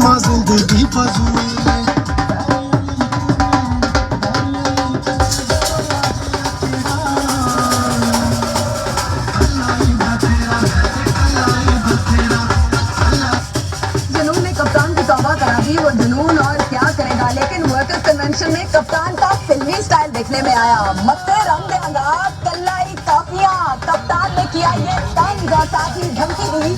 मां जिंदगी फजूल जुनून ने कप्तान की तौबा करा दी। वो जुनून और क्या करेगा, लेकिन वर्कर्स कन्वेंशन में कप्तान का फिल्मी स्टाइल देखने में आया। मत्ते रंग देगा कल्लाई काफिया, कप्तान ने किया ये तंग और साथ ही धमकी दी।